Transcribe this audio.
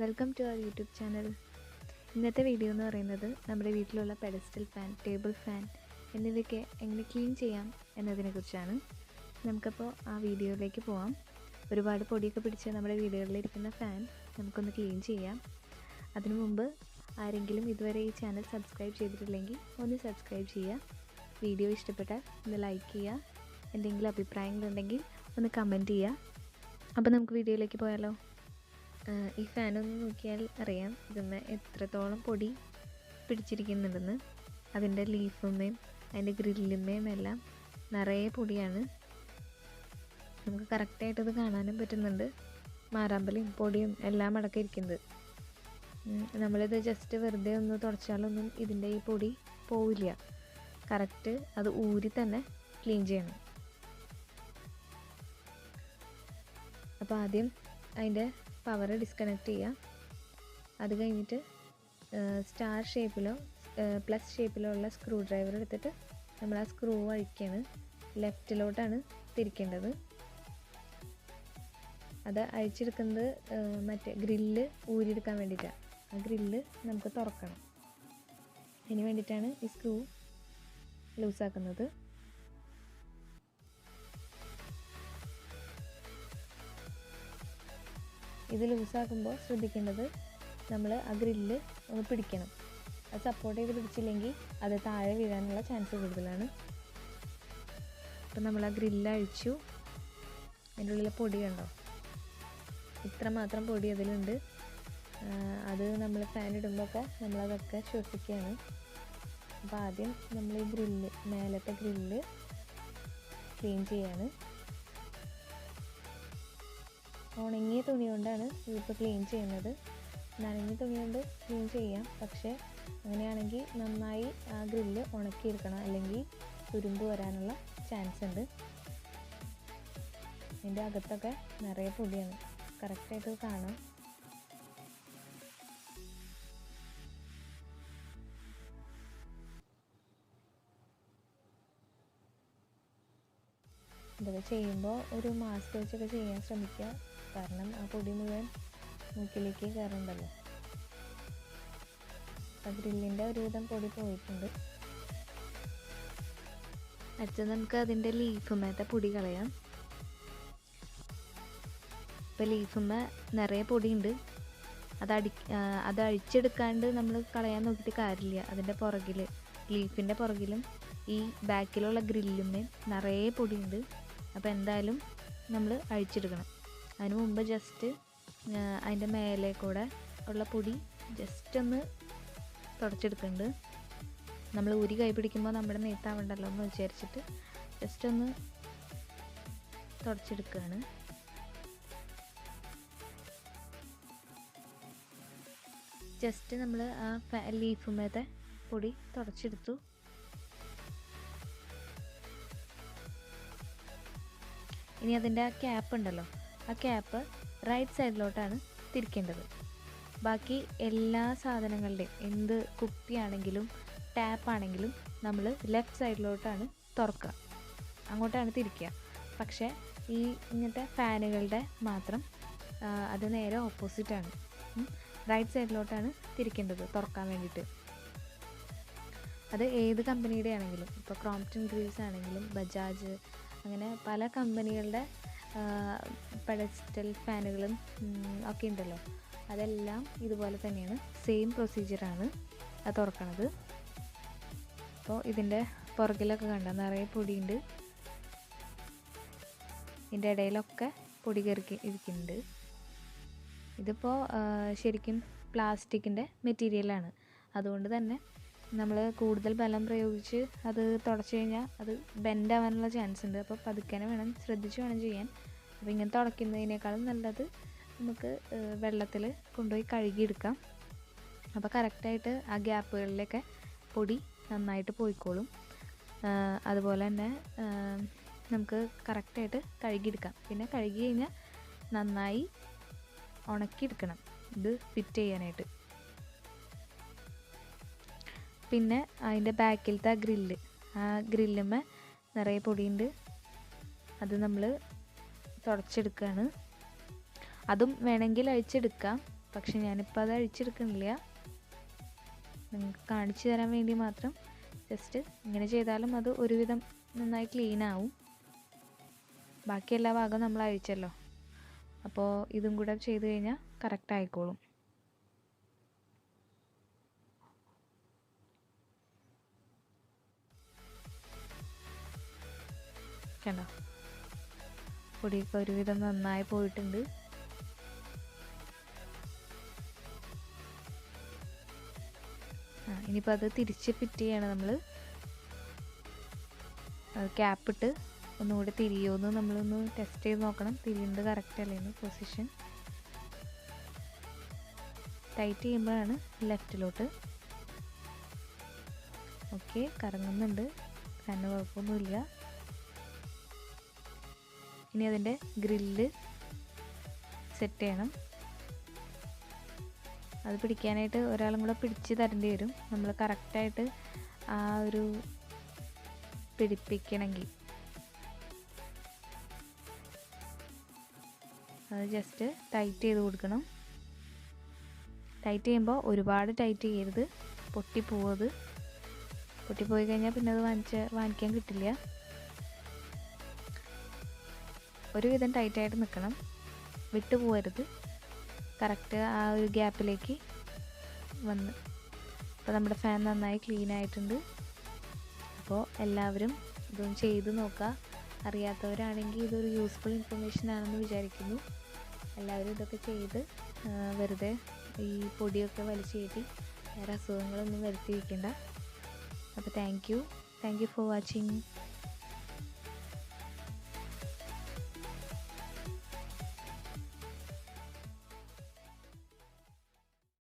Welcome to our YouTube channel. ഇന്നത്തെ video എന്ന് പറയുന്നത് നമ്മുടെ വീട്ടിലുള്ള പെഡസ്റ്റൽ ഫാൻ, ടേബിൾ ഫാൻ എന്നിവയൊക്കെ എങ്ങനെ ക്ലീൻ ചെയ്യാം എന്നതിനെക്കുറിച്ചാണ്. നമുക്കപ്പോൾ ആ വീഡിയോയിലേക്ക് പോകാം. ഒരുപാട് പൊടിയൊക്കെ പിടിച്ച് നമ്മുടെ വീടുകളിലിരിക്കുന്ന ഫാൻ നമുക്കൊന്ന് ക്ലീൻ ചെയ്യാം. അതിനു മുമ്പ് ആരെങ്കിലും ഇതുവരെ ഈ ചാനൽ സബ്സ്ക്രൈബ് ചെയ്തിട്ടില്ലെങ്കിൽ ഒന്ന് സബ്സ്ക്രൈബ് ചെയ്യുക. വീഡിയോ ഇഷ്ടപ്പെട്ടാൽ ഒന്ന് ലൈക്ക് ചെയ്യുക. എന്തെങ്കിലും അഭിപ്രായങ്ങളുണ്ടെങ്കിൽ ഒന്ന് കമൻറ്റ് ചെയ്യുക. അപ്പോൾ നമുക്ക് വീഡിയോയിലേക്ക് പോയാലോ. ഈ ഫാനൊന്ന് നോക്കിയാൽ അറിയാം ഇതുമ്മേ എത്രത്തോളം പൊടി പിടിച്ചിരിക്കുന്നുണ്ടെന്ന്. അതിൻ്റെ ലീഫുമ്മേയും അതിൻ്റെ ഗ്രില്ലുമ്മേയും എല്ലാം നിറയെ പൊടിയാണ്. നമുക്ക് കറക്റ്റായിട്ടത് കാണാനും പറ്റുന്നുണ്ട്. മാറാമ്പലും പൊടിയും എല്ലാം അടക്കിയിരിക്കുന്നത്. നമ്മളിത് ജസ്റ്റ് വെറുതെ ഒന്ന് തുടച്ചാലൊന്നും ഇതിൻ്റെ ഈ പൊടി പോവില്ല. കറക്റ്റ് അത് ഊരി തന്നെ ക്ലീൻ ചെയ്യണം. അപ്പോൾ ആദ്യം അതിൻ്റെ പവർ ഡിസ്കണക്ട് ചെയ്യുക. അത് കഴിഞ്ഞിട്ട് സ്റ്റാർ ഷേപ്പിലോ പ്ലസ് ഷേപ്പിലോ ഉള്ള സ്ക്രൂ ഡ്രൈവർ എടുത്തിട്ട് നമ്മൾ ആ സ്ക്രൂ അഴിക്കുകയാണ്. ലെഫ്റ്റിലോട്ടാണ് തിരിക്കേണ്ടത്. അത് അഴിച്ചെടുക്കുന്നത് മറ്റേ ഗ്രില്ല് ഊരിയെടുക്കാൻ വേണ്ടിയിട്ടാണ്. ആ ഗ്രില്ല് നമുക്ക് തുറക്കണം. അതിന് വേണ്ടിയിട്ടാണ് ഈ സ്ക്രൂ ലൂസാക്കുന്നത്. ഇത് ലൂസാക്കുമ്പോൾ ശ്രദ്ധിക്കേണ്ടത് നമ്മൾ ആ ഗ്രില്ല് ഒന്ന് പിടിക്കണം. അത് സപ്പോർട്ട് ചെയ്ത് പിടിച്ചില്ലെങ്കിൽ അത് താഴെ വീഴാനുള്ള ചാൻസ് കൂടുതലാണ്. അപ്പം നമ്മൾ ആ ഗ്രില്ല് അഴിച്ചു. അതിൻ്റെ ഉള്ളിലെ പൊടി കണ്ടോ, ഇത്ര മാത്രം പൊടി അതിലുണ്ട്. അത് നമ്മൾ ഫാൻ ഇടുമ്പോഴൊക്കെ നമ്മളതൊക്കെ ശ്വസിക്കുകയാണ്. അപ്പോൾ ആദ്യം നമ്മൾ ഈ ഗ്രില്ല്, മേലത്തെ ഗ്രില്ല് ക്ലീൻ ചെയ്യാണ്. ഉണങ്ങിയ തുണി കൊണ്ടാണ് ഇതിപ്പോൾ ക്ലീൻ ചെയ്യുന്നത്. നനഞ്ഞ തുണി കൊണ്ട് ക്ലീൻ ചെയ്യാം, പക്ഷേ അങ്ങനെയാണെങ്കിൽ നന്നായി ആ ഗ്രില്ല് ഉണക്കിയെടുക്കണം, അല്ലെങ്കിൽ തുരുമ്പ് വരാനുള്ള ചാൻസ് ഉണ്ട്. ഇതിൻ്റെ അകത്തൊക്കെ നിറയെ പൊടിയാണ്, കറക്റ്റായിട്ട് കാണാം. ഇതൊക്കെ ചെയ്യുമ്പോൾ ഒരു മാസ്ക് വെച്ചൊക്കെ ചെയ്യാൻ ശ്രമിക്കുക. കാരണം ആ പൊടി മുഴുവൻ മൂക്കിലേക്ക് കയറുണ്ടല്ലോ. ആ ഗ്രില്ലിൻ്റെ ഒരുവിധം പൊടി പോയിട്ടുണ്ട്. അടുത്തത് നമുക്ക് അതിൻ്റെ ലീഫുമ്മേത്തെ പൊടി കളയാം. ഇപ്പോൾ ലീഫുമ്മ നിറയെ പൊടിയുണ്ട്. അത് അഴിച്ചെടുക്കാണ്ട് നമ്മൾ കളയാൻ നോക്കിയിട്ട് കാര്യമില്ല. അതിൻ്റെ പുറകിൽ, ലീഫിൻ്റെ പുറകിലും ഈ ബാക്കിലുള്ള ഗ്രില്ലുമ്മേയും നിറയെ പൊടിയുണ്ട്. അപ്പോൾ എന്തായാലും നമ്മൾ അഴിച്ചെടുക്കണം. അതിന് മുമ്പ് ജസ്റ്റ് അതിൻ്റെ മേലെ കൂടെ ഉള്ള പൊടി ജസ്റ്റ് ഒന്ന് തുടച്ചെടുക്കുന്നുണ്ട്. നമ്മൾ ഊരി കൈ പിടിക്കുമ്പോൾ നമ്മുടെ നെയ്ത്താവണ്ടല്ലോ എന്ന് വിചാരിച്ചിട്ട് ജസ്റ്റ് ഒന്ന് തുടച്ചെടുക്കുകയാണ്. ജസ്റ്റ് നമ്മൾ ആ ലീഫുമേത്തെ പൊടി തുടച്ചെടുത്തു. ഇനി അതിൻ്റെ ആ ക്യാപ്പ് ഉണ്ടല്ലോ, ആ ക്യാപ്പ് റൈറ്റ് സൈഡിലോട്ടാണ് തിരിക്കേണ്ടത്. ബാക്കി എല്ലാ സാധനങ്ങളുടെയും, എന്ത് കുപ്പിയാണെങ്കിലും ടാപ്പാണെങ്കിലും നമ്മൾ ലെഫ്റ്റ് സൈഡിലോട്ടാണ് തുറക്കുക, അങ്ങോട്ടാണ് തിരിക്കുക. പക്ഷേ ഈ ഇങ്ങനത്തെ ഫാനുകളുടെ മാത്രം അത് നേരെ ഓപ്പോസിറ്റാണ്. റൈറ്റ് സൈഡിലോട്ടാണ് തിരിക്കേണ്ടത് തുറക്കാൻ വേണ്ടിയിട്ട്. അത് ഏത് കമ്പനിയുടെ ആണെങ്കിലും, ഇപ്പോൾ ക്രോംപ്റ്റൺ ഗ്രീവ്സ് ആണെങ്കിലും ബജാജ്, അങ്ങനെ പല കമ്പനികളുടെ പെഡസ്റ്റൽ ഫാനുകളും ഒക്കെ ഉണ്ടല്ലോ. അതെല്ലാം ഇതുപോലെ തന്നെയാണ്, സെയിം പ്രൊസീജിയറാണ് അത് തുറക്കണത്. അപ്പോൾ ഇതിൻ്റെ പുറകിലൊക്കെ കണ്ടോ നിറയെ പൊടിയുണ്ട്. ഇതിൻ്റെ ഇടയിലൊക്കെ പൊടി കയറി ഇരിക്കുന്നുണ്ട്. ഇതിപ്പോൾ ശരിക്കും പ്ലാസ്റ്റിക്കിൻ്റെ മെറ്റീരിയലാണ്. അതുകൊണ്ട് തന്നെ നമ്മൾ കൂടുതൽ ബലം പ്രയോഗിച്ച് അത് തുടച്ച് കഴിഞ്ഞാൽ അത് ബെൻഡ് ആവാനുള്ള ചാൻസ് ഉണ്ട്. അപ്പോൾ പതുക്കനെ വേണം, ശ്രദ്ധിച്ച് വേണം ചെയ്യാൻ. അപ്പോൾ ഇങ്ങനെ തുടയ്ക്കുന്നതിനേക്കാളും നല്ലത് നമുക്ക് വെള്ളത്തിൽ കൊണ്ടുപോയി കഴുകിയെടുക്കാം. അപ്പോൾ കറക്റ്റായിട്ട് ആ ഗ്യാപ്പുകളിലൊക്കെ പൊടി നന്നായിട്ട് പോയിക്കോളും. അതുപോലെ തന്നെ നമുക്ക് കറക്റ്റായിട്ട് കഴുകിയെടുക്കാം. പിന്നെ കഴുകി കഴിഞ്ഞാൽ നന്നായി ഉണക്കിയെടുക്കണം ഇത് ഫിറ്റ് ചെയ്യാനായിട്ട്. പിന്നെ അതിൻ്റെ ബാക്കിലത്തെ ആ ഗ്രില്ല്, ആ ഗ്രില്ലുമ്മേ നിറയെ പൊടിയുണ്ട്. അത് നമ്മൾ തുടച്ചെടുക്കുകയാണ്. അതും വേണമെങ്കിൽ അഴിച്ചെടുക്കാം, പക്ഷെ ഞാനിപ്പോൾ അത് അഴിച്ചെടുക്കണില്ല, നിങ്ങൾക്ക് കാണിച്ചു തരാൻ വേണ്ടി മാത്രം. ജസ്റ്റ് ഇങ്ങനെ ചെയ്താലും അത് ഒരുവിധം നന്നായി ക്ലീൻ ആവും. ബാക്കി എല്ലാ ഭാഗവും നമ്മൾ അഴിച്ചല്ലോ, അപ്പോൾ ഇതും കൂടെ ചെയ്ത് കഴിഞ്ഞാൽ കറക്റ്റ് ആയിക്കോളും. കണ്ടോ, പൊടിയൊക്കെ ഒരുവിധം നന്നായി പോയിട്ടുണ്ട്. ഇനിയിപ്പോൾ അത് തിരിച്ച് ഫിറ്റ് ചെയ്യാണ് നമ്മൾ. ക്യാപ്പിട്ട് ഒന്നുകൂടി തിരിയുമെന്ന് നമ്മളൊന്ന് ടെസ്റ്റ് ചെയ്ത് നോക്കണം, തിരിയുന്നത് കറക്റ്റ് അല്ലേന്ന്. പൊസിഷൻ ടൈറ്റ് ചെയ്യുമ്പോഴാണ് ലെഫ്റ്റിലോട്ട്. ഓക്കെ, കറങ്ങുന്നുണ്ട്, തന്നെ കുഴപ്പമൊന്നുമില്ല. ഇനി അതിൻ്റെ ഗ്രില്ല് സെറ്റ് ചെയ്യണം. അത് പിടിക്കാനായിട്ട് ഒരാളും കൂടെ പിടിച്ച് തരേണ്ടി വരും, നമ്മൾ കറക്റ്റായിട്ട് ആ ഒരു പിടിപ്പിക്കണമെങ്കിൽ. അത് ജസ്റ്റ് ടൈറ്റ് ചെയ്ത് കൊടുക്കണം. ടൈറ്റ് ചെയ്യുമ്പോൾ ഒരുപാട് ടൈറ്റ് ചെയ്യരുത്, പൊട്ടിപ്പോവത്. പൊട്ടിപ്പോയി കഴിഞ്ഞാൽ പിന്നെ അത് വാങ്ങിക്കാൻ കിട്ടില്ല. ഒരുവിധം ടൈറ്റായിട്ട് നിൽക്കണം, വിട്ടു പോകരുത്. കറക്റ്റ് ആ ഒരു ഗ്യാപ്പിലേക്ക് വന്ന്. അപ്പോൾ നമ്മുടെ ഫാൻ നന്നായി ക്ലീൻ ആയിട്ടുണ്ട്. അപ്പോൾ എല്ലാവരും ഇതൊന്ന് ചെയ്ത് നോക്കുക. അറിയാത്തവരാണെങ്കിൽ ഇതൊരു യൂസ്ഫുൾ ഇൻഫർമേഷൻ ആണെന്ന് വിചാരിക്കുന്നു. എല്ലാവരും ഇതൊക്കെ ചെയ്ത് വെറുതെ ഈ പൊടിയൊക്കെ വലിച്ചു കയറ്റി വേറെ അസുഖങ്ങളൊന്നും വരുത്തി വയ്ക്കണ്ട. അപ്പോൾ താങ്ക് യു ഫോർ വാച്ചിങ്.